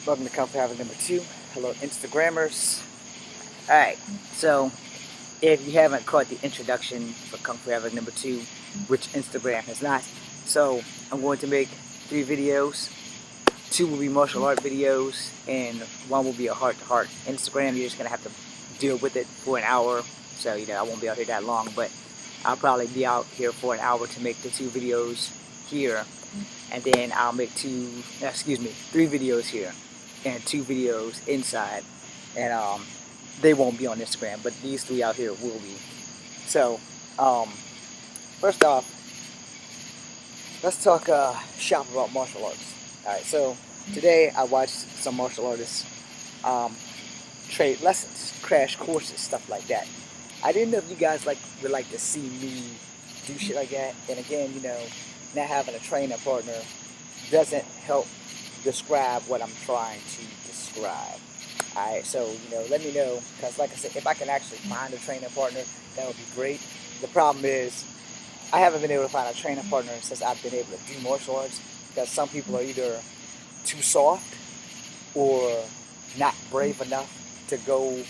Welcome to Kung Fu Havoc number 2. Hello, Instagrammers. Alright, so if you haven't caught the introduction for Kung Fu Havoc number 2, which Instagram has not, so I'm going to make 3 videos. 2 will be martial art videos, and 1 will be a heart-to-heart. Instagram, you're just going to have to deal with it for an hour, so I won't be out here that long, but I'll probably be out here for an hour to make the 2 videos here, and then I'll make 3 videos here and 2 videos inside, and they won't be on Instagram, but these 3 out here will be. So first off, let's talk shop about martial arts. Alright, so today I watched some martial artists trade lessons, crash courses, stuff like that. I didn't know if you guys would like to see me do shit like that. And again, not having a training partner doesn't help describe what I'm trying to describe. Alright, so let me know, because like I said, if I can actually find a training partner, that would be great. The problem is I haven't been able to find a training partner since I've been able to do martial arts, because some people are either too soft or not brave enough to go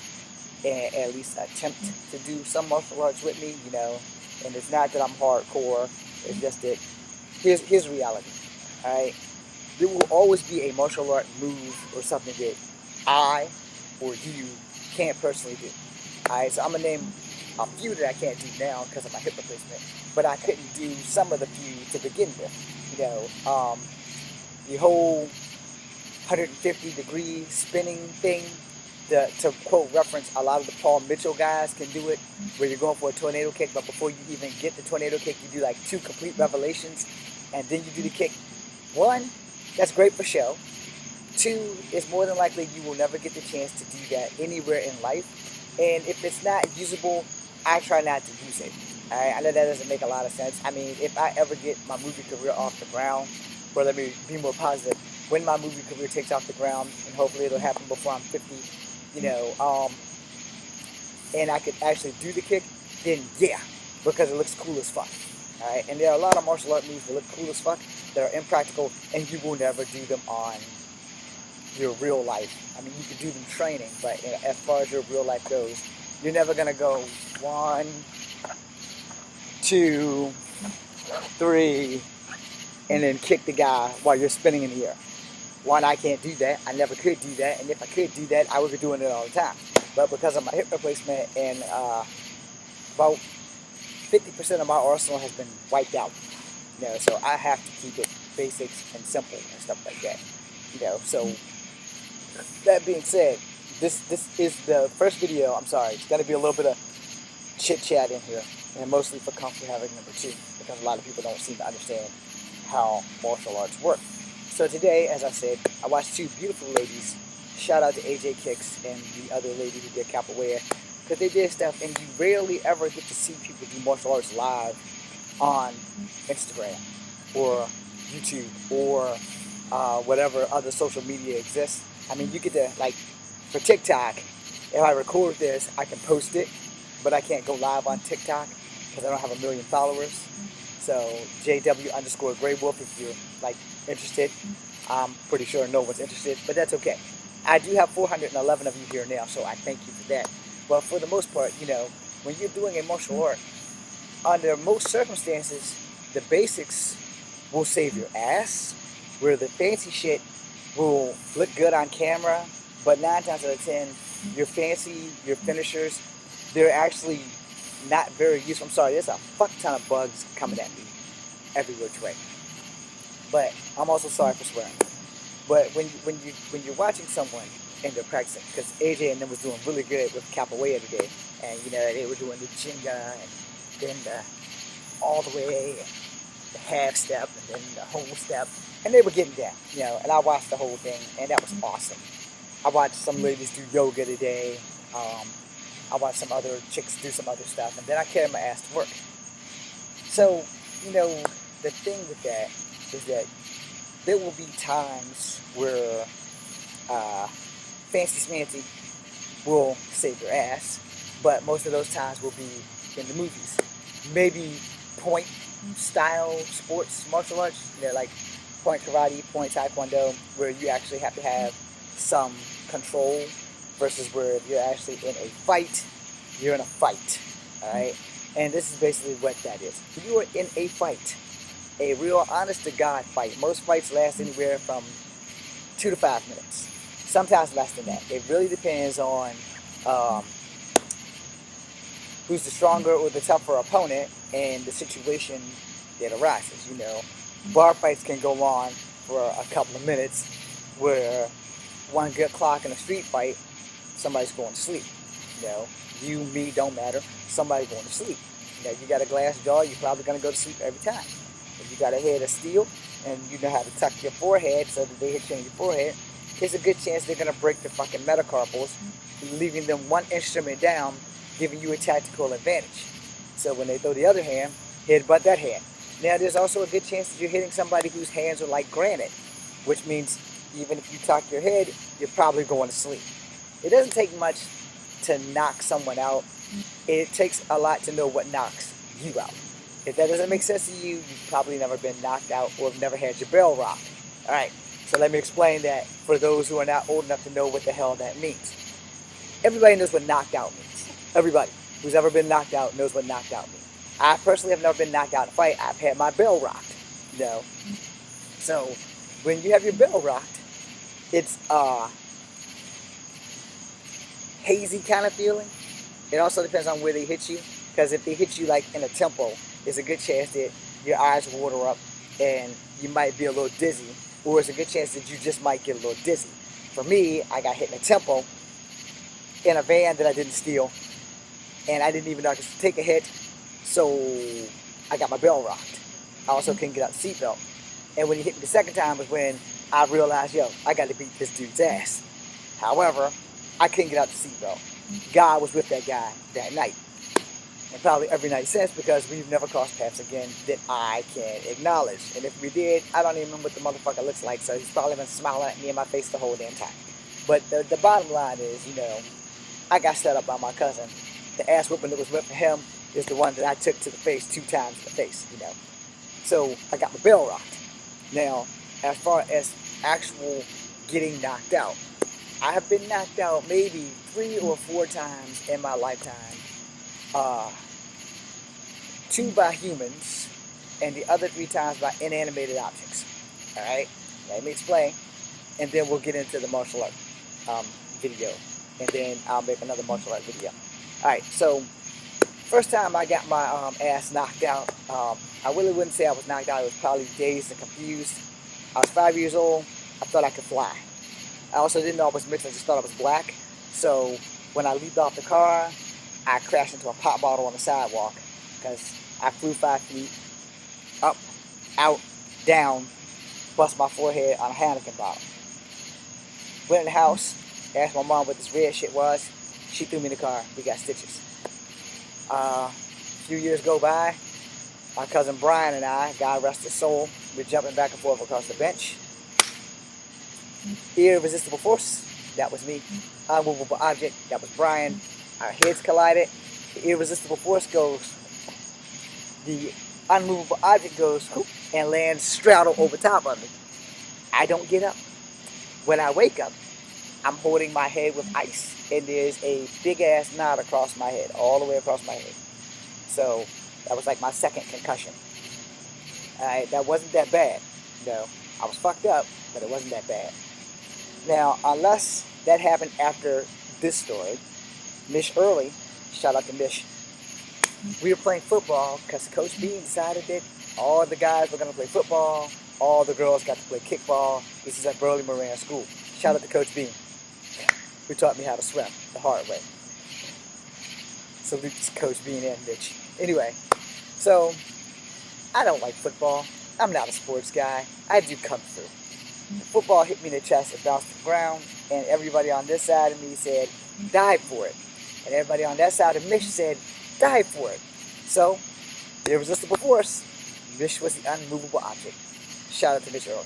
and at least attempt to do some martial arts with me, and it's not that I'm hardcore, it's just that here's reality. Alright, there will always be a martial art move or something that I or you can't personally do. Alright, so I'm gonna name a few that I can't do now because of my hip replacement, but I couldn't do some of the few to begin with. The whole 150-degree spinning thing, to quote reference, a lot of the Paul Mitchell guys can do it, where you're going for a tornado kick, but before you even get the tornado kick, you do like 2 complete revelations, and then you do the kick. 1, that's great for show. 2, is more than likely you will never get the chance to do that anywhere in life, and if it's not usable, I try not to use it. Alright, I know that doesn't make a lot of sense. I mean, if I ever get my movie career off the ground, or let me be more positive, when my movie career takes off the ground, and hopefully it'll happen before I'm 50, and I could actually do the kick, then yeah, because it looks cool as fuck. Alright, and there are a lot of martial art moves that look cool as fuck, that are impractical, and you will never do them on your real life. I mean, you can do them training, but as far as your real life goes, you're never gonna go 1, 2, 3, and then kick the guy while you're spinning in the air. 1, I can't do that. I never could do that, and if I could do that, I would be doing it all the time. But because of my hip replacement and about 50% of my arsenal has been wiped out, so I have to keep it basics and simple and stuff like that. So that being said, this is the first video. I'm sorry, it's gonna be a little bit of chit chat in here, and mostly for Kung Fu Havoc number 2, because a lot of people don't seem to understand how martial arts work. So today, as I said, I watched 2 beautiful ladies. Shout out to AJ Kicks and the other lady who did capoeira, because they did stuff, and you rarely ever get to see people do martial arts live on Instagram or YouTube or whatever other social media exists. I mean, you get to, for TikTok, if I record this, I can post it, but I can't go live on TikTok because I don't have 1 million followers. So JW_Greywolf, if you're interested. I'm pretty sure no one's interested, but that's okay. I do have 411 of you here now, so I thank you for that. But for the most part, when you're doing a martial art, under most circumstances, the basics will save your ass, where the fancy shit will look good on camera, but 9 times out of 10, your finishers, they're actually not very useful. I'm sorry, there's a fuck ton of bugs coming at me every which way. But I'm also sorry for swearing. But when you're watching someone and they're practicing, because AJ and them was doing really good with capoeira today, and they were doing the jinga and then all the way, the half step and then the whole step, and they were getting down, and I watched the whole thing, and that was awesome. I watched some ladies do yoga today. I watched some other chicks do some other stuff, and then I carried my ass to work. So, the thing with that is that there will be times where fancy smancy will save your ass, but most of those times will be in the movies. Maybe point style sports, martial arts, like point karate, point taekwondo, where you actually have to have some control versus where if you're actually in a fight, you're in a fight. All right, and this is basically what that is. If you are in a fight, a real honest to God fight. Most fights last anywhere from 2 to 5 minutes. Sometimes less than that. It really depends on who's the stronger or the tougher opponent and the situation that arises. You know, bar fights can go on for a couple of minutes, where one good clock in a street fight, somebody's going to sleep. You know, you, me, don't matter. Somebody's going to sleep. You know, you got a glass jaw, you're probably going to go to sleep every time. If you got a head of steel and you know how to tuck your forehead so that they hit you in your forehead, there's a good chance they're going to break the fucking metacarpals, leaving them one instrument down, giving you a tactical advantage. So when they throw the other hand, headbutt that hand. Now there's also a good chance that you're hitting somebody whose hands are like granite, which means even if you tuck your head, you're probably going to sleep. It doesn't take much to knock someone out. It takes a lot to know what knocks you out. If that doesn't make sense to you, you've probably never been knocked out or have never had your bell rocked. All right, so let me explain that for those who are not old enough to know what the hell that means. Everybody knows what knocked out means. Everybody who's ever been knocked out knows what knocked out means. I personally have never been knocked out in a fight. I've had my bell rocked, you know. So when you have your bell rocked, it's a hazy kind of feeling. It also depends on where they hit you, because if they hit you like in a tempo, there's a good chance that your eyes will water up and you might be a little dizzy, or it's a good chance that you just might get a little dizzy. For me, I got hit in a tempo in a van that I didn't steal, and I didn't even know I could take a hit, so I got my bell rocked. I also couldn't get out the seatbelt. And when he hit me the second time was when I realized, yo, I got to beat this dude's ass. However, I couldn't get out the seatbelt. God was with that guy that night. And probably every night since, because we've never crossed paths again that I can acknowledge. And if we did, I don't even remember what the motherfucker looks like, so he's probably been smiling at me in my face the whole damn time. But the bottom line is, you know, I got set up by my cousin. The ass whooping that was whipped for him is the one that I took to the face 2 times in the face, you know. So I got my bell rocked. Now, as far as actual getting knocked out, I have been knocked out maybe 3 or 4 times in my lifetime. 2 by humans, and the other 3 times by inanimated objects. All right, let me explain, and then we'll get into the martial art video, and then I'll make another martial art video. All right, so first time I got my ass knocked out, I really wouldn't say I was knocked out. I was probably dazed and confused. I was 5 years old. I thought I could fly. I also didn't know I was mixed. I just thought I was black. So when I leaped off the car, I crashed into a pop bottle on the sidewalk because I flew 5 feet up, out, down, bust my forehead on a Heineken bottle. Went in the house, asked my mom what this red shit was. She threw me in the car. We got stitches. A few years go by. My cousin Brian and I, God rest his soul, we're jumping back and forth across the bench. Irresistible force, that was me. Unmovable object, that was Brian. Our heads collided. The irresistible force goes. The unmovable object goes and lands straddled over top of me. I don't get up. When I wake up, I'm holding my head with ice, and there's a big ass knot across my head, all the way across my head. So that was like my second concussion. That wasn't that bad. No, I was fucked up, but it wasn't that bad. Now, unless that happened after this story, Mish Early, shout out to Mish, we were playing football because Coach B decided that all the guys were going to play football, all the girls got to play kickball. This is at Burley Moran School. Shout out to Coach B, who taught me how to swim the hard way. Salute to Coach B and bitch. Anyway, so I don't like football. I'm not a sports guy. I do kung fu. The football hit me in the chest and bounced to the ground, and everybody on this side of me said, dive for it. And everybody on that side of Mish said, dive for it. So, the irresistible force, Mish was the unmovable object. Shout out to Mitch Early.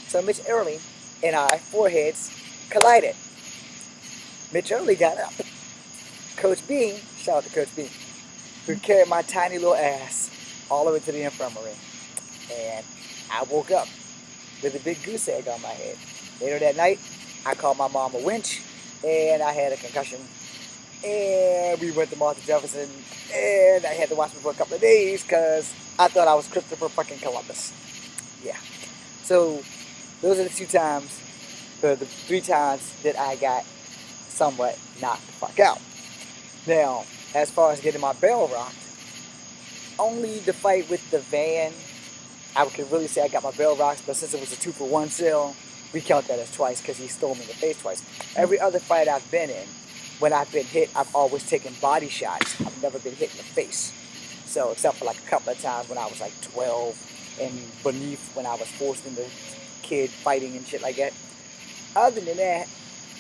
So Mitch Early and I, foreheads, collided. Mitch Early got up. Coach B, shout out to Coach B, who carried my tiny little ass all the way to the infirmary. And I woke up with a big goose egg on my head. Later that night, I called my mom a winch, and I had a concussion. And we went to Martha Jefferson, and I had to watch me for a couple of days because I thought I was Christopher fucking Columbus. Yeah. So those are the 2 times, or the 3 times that I got somewhat knocked the fuck out. Now, as far as getting my barrel rocked, only the fight with the van, I could really say I got my barrel rocked, but since it was a 2-for-1 sale, we count that as twice because he stole me in the face twice. Every other fight I've been in, when I've been hit, I've always taken body shots. I've never been hit in the face. So, except for like a couple of times when I was like 12 and beneath, when I was forced into kid fighting and shit like that. Other than that,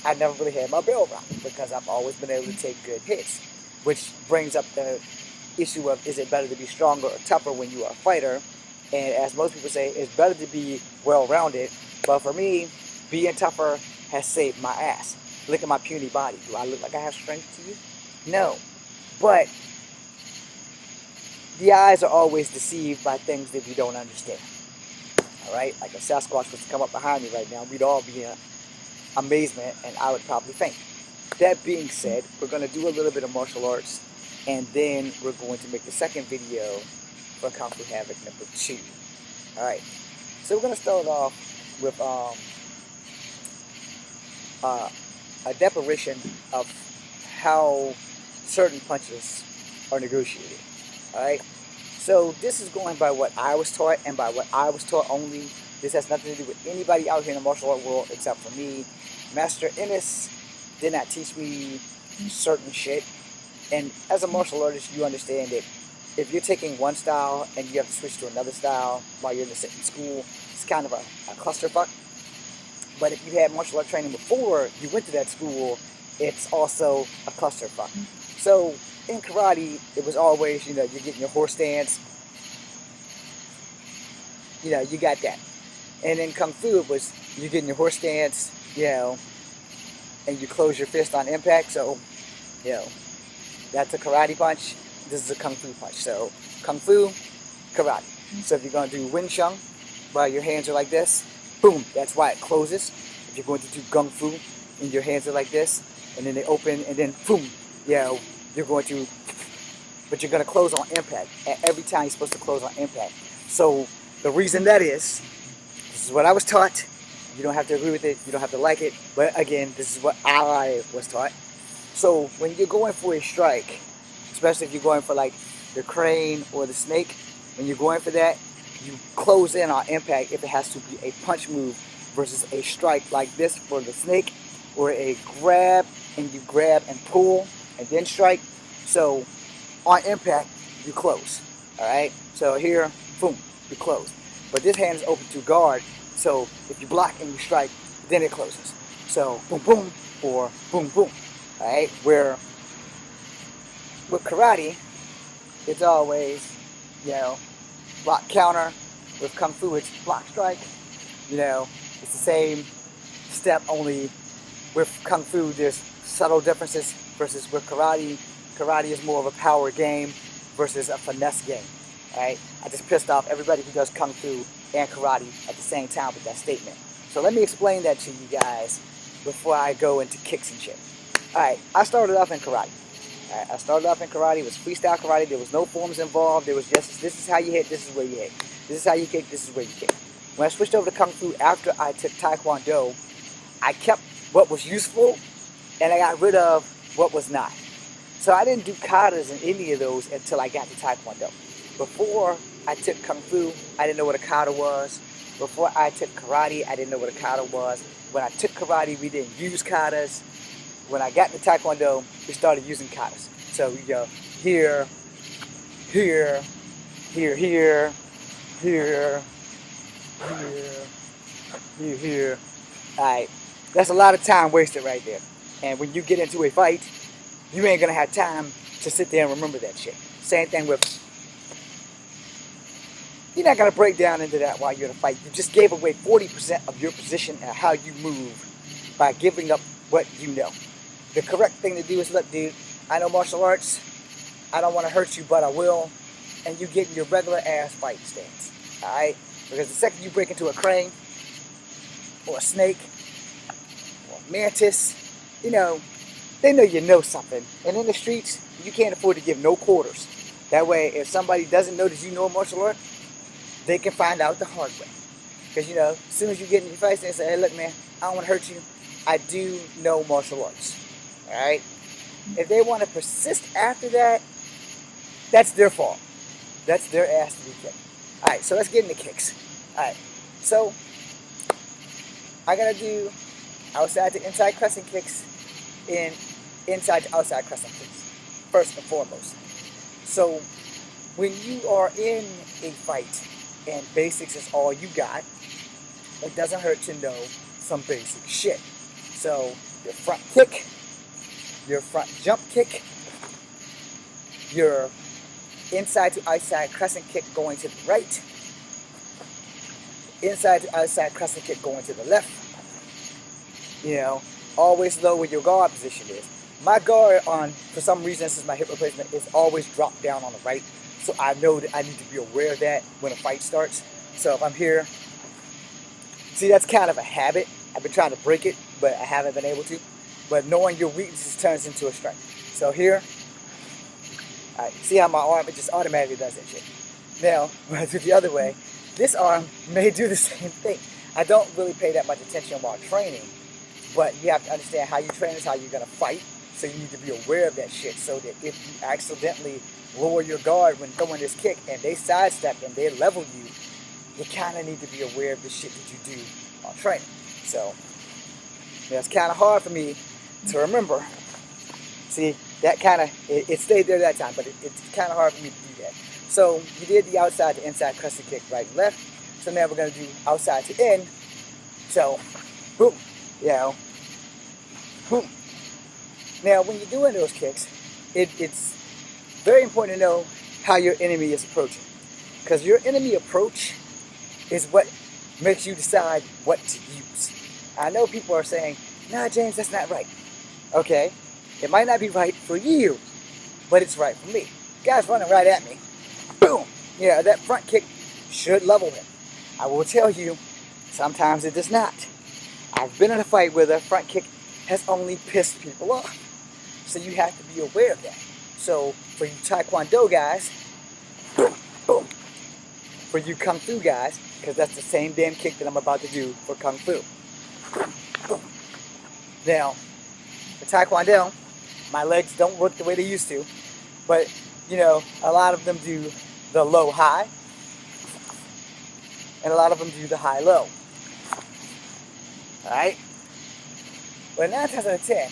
I never really had my barrel rocked because I've always been able to take good hits, which brings up the issue of, is it better to be stronger or tougher when you are a fighter? And as most people say, it's better to be well-rounded. But for me, being tougher has saved my ass. Look at my puny body. Do I look like I have strength to you? No. But the eyes are always deceived by things that you don't understand. Alright? Like if Sasquatch was to come up behind me right now, we'd all be in amazement and I would probably faint. That being said, we're going to do a little bit of martial arts, and then we're going to make the second video for Kung Fu Havoc number 2. Alright, so we're going to start off with a declaration of how certain punches are negotiated. Alright, so this is going by what I was taught, and by what I was taught only. This has nothing to do with anybody out here in the martial art world except for me. Master Ennis did not teach me certain shit. And as a martial artist, you understand that if you're taking one style and you have to switch to another style while you're in school, it's kind of a clusterfuck. But if you had martial art training before you went to that school, it's also a clusterfuck. So in karate, it was always, you're getting your horse stance. You got that. And in Kung Fu, it was, you're getting your horse stance, and you close your fist on impact. So, that's a karate punch. This is a Kung Fu punch. So, Kung Fu, karate. So if you're going to do Wing Chun, while your hands are like this, boom, that's why it closes. If you're going to do Kung Fu, and your hands are like this, and then they open, and then boom, you're going to, but you're going to close on impact. And every time you're supposed to close on impact. So the reason that is, this is what I was taught. You don't have to agree with it. You don't have to like it. But again, this is what I was taught. So when you're going for a strike, especially if you're going for like the crane or the snake, when you're going for that, you close in on impact if it has to be a punch move versus a strike like this for the snake, or a grab and you grab and pull and then strike. So on impact, you close. Alright? So here, boom, you close. But this hand is open to guard, so if you block and you strike, then it closes. So boom, boom, or boom, boom. Alright? Where with karate, it's always, block counter. With Kung Fu, it's block strike. It's the same step, only with Kung Fu, there's subtle differences versus with karate. Karate is more of a power game versus a finesse game. Alright? I just pissed off everybody who does Kung Fu and karate at the same time with that statement. So let me explain that to you guys before I go into kicks and shit. Alright, I started off in karate. Alright, I started off in karate. It was freestyle karate. There was no forms involved. There was just, this is how you hit, this is where you hit. This is how you kick, this is where you kick. When I switched over to Kung Fu after I took Taekwondo, I kept what was useful and I got rid of what was not. So I didn't do katas in any of those until I got to Taekwondo. Before I took Kung Fu, I didn't know what a kata was. Before I took karate, I didn't know what a kata was. When I took karate, we didn't use katas. When I got to Taekwondo, we started using katas. So we go here, here, here, here, here, here, here. Alright, that's a lot of time wasted right there. And when you get into a fight, you ain't gonna have time to sit there and remember that shit. Same thing with, you're not gonna break down into that while you're in a fight. You just gave away 40% of your position and how you move by giving up what you know. The correct thing to do is, look, dude, I know martial arts. I don't want to hurt you, but I will. And you get in your regular ass fight stance. Alright? Because the second you break into a crane, or a snake, or a Mantis, you know, they know you know something. And in the streets, you can't afford to give no quarters. That way, if somebody doesn't know that you know a martial art, they can find out the hard way. Because, you know, as soon as you get in your fights, they say, hey, look, man, I don't want to hurt you. I do know martial arts. All right? If they want to persist after that, that's their fault. That's their ass to be kicked. All right, so let's get into kicks. All right, so I got to do outside to inside crescent kicks and inside to outside crescent kicks, first and foremost. So when you are in a fight and basics is all you got, it doesn't hurt to know some basic shit. So your front kick, your front jump kick, your inside to outside crescent kick going to the right, inside to outside crescent kick going to the left. You know, always know where your guard position is. My guard on, for some reason, since my hip replacement, is always dropped down on the right. So I know that I need to be aware of that when a fight starts. So if I'm here, see, that's kind of a habit. I've been trying to break it, but I haven't been able to. But knowing your weaknesses turns into a strength. So here, all right, see how my arm, it just automatically does that shit. Now, when I do the other way, this arm may do the same thing. I don't really pay that much attention while training, but you have to understand how you train is how you're going to fight. So you need to be aware of that shit so that if you accidentally lower your guard when throwing this kick and they sidestep and they level you, you kind of need to be aware of the shit that you do on training. So yeah, it's kind of hard for me to remember. See, that kind of, it stayed there that time, but it's kind of hard for me to do that. So you did the outside to inside crescent kick right and left. So now we're going to do outside to in. So, boom, you know, boom. Now, when you're doing those kicks, it's very important to know how your enemy is approaching. Because your enemy approach is what makes you decide what to use. I know people are saying, nah, James, that's not right. Okay, it might not be right for you, but it's right for me. Guy's running right at me. Boom. Yeah, that front kick should level him. I will tell you, sometimes it does not. I've been in a fight where the front kick has only pissed people off. So you have to be aware of that. So for you Taekwondo guys, boom, boom. For you Kung Fu guys, because that's the same damn kick that I'm about to do for Kung Fu. Boom, boom. Now, for Taekwondo, my legs don't work the way they used to, but you know, a lot of them do the low-high, and a lot of them do the high-low. Alright? But 9 times out of 10,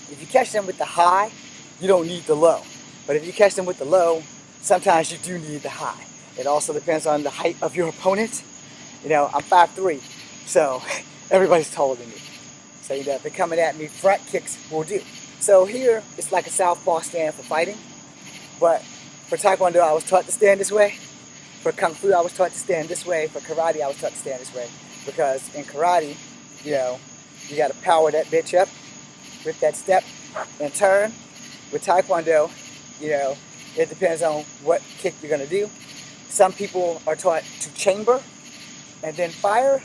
if you catch them with the high, you don't need the low. But if you catch them with the low, sometimes you do need the high. It also depends on the height of your opponent. You know, I'm 5'3", so everybody's taller than me. So, you know, if they're coming at me, front kicks will do. So here, it's like a southpaw stand for fighting. But for Taekwondo, I was taught to stand this way. For Kung Fu, I was taught to stand this way. For Karate, I was taught to stand this way. Because in Karate, you know, you got to power that bitch up with that step and turn. With Taekwondo, you know, it depends on what kick you're going to do. Some people are taught to chamber and then fire,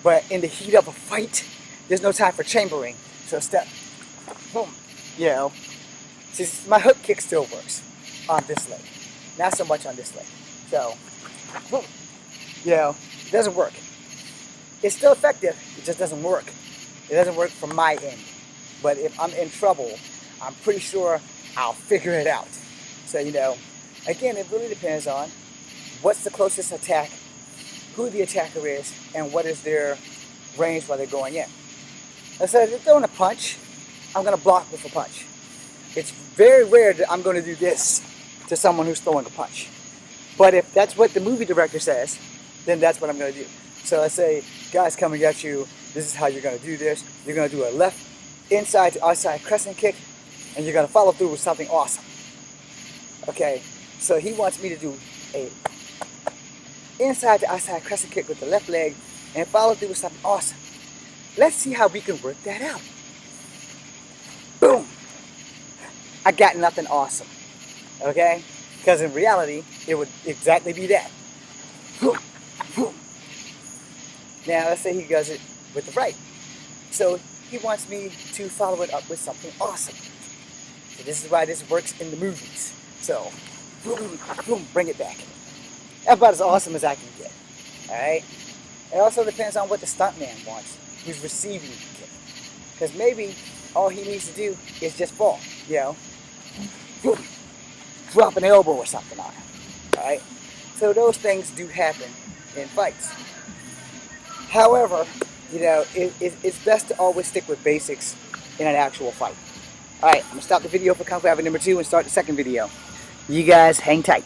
but in the heat of a fight, there's no time for chambering. So step, boom, you know. See, my hook kick still works on this leg, not so much on this leg. So, boom, you know, it doesn't work. It's still effective, it just doesn't work. It doesn't work from my end. But if I'm in trouble, I'm pretty sure I'll figure it out. So, you know, again, it really depends on what's the closest attack, who the attacker is, and what is their range while they're going in. And so if they're throwing a punch, I'm going to block with a punch. It's very rare that I'm going to do this to someone who's throwing a punch. But if that's what the movie director says, then that's what I'm going to do. So let's say, guys coming at you, this is how you're going to do this. You're going to do a left inside to outside crescent kick, and you're going to follow through with something awesome. Okay, so he wants me to do a inside to outside crescent kick with the left leg and follow through with something awesome. Let's see how we can work that out. Boom! I got nothing awesome. Okay? Because in reality, it would exactly be that. Boom! Boom! Now, let's say he does it with the right. So he wants me to follow it up with something awesome. So this is why this works in the movies. So, boom, boom, bring it back. About as awesome as I can get. Alright? It also depends on what the stuntman wants, who's receiving the kick. Because maybe all he needs to do is just fall, you know? Boom, drop an elbow or something on him. Alright? So those things do happen in fights. However, you know, it's best to always stick with basics in an actual fight. Alright, I'm going to stop the video for Kung Fu Having number 2 and start the second video. You guys hang tight.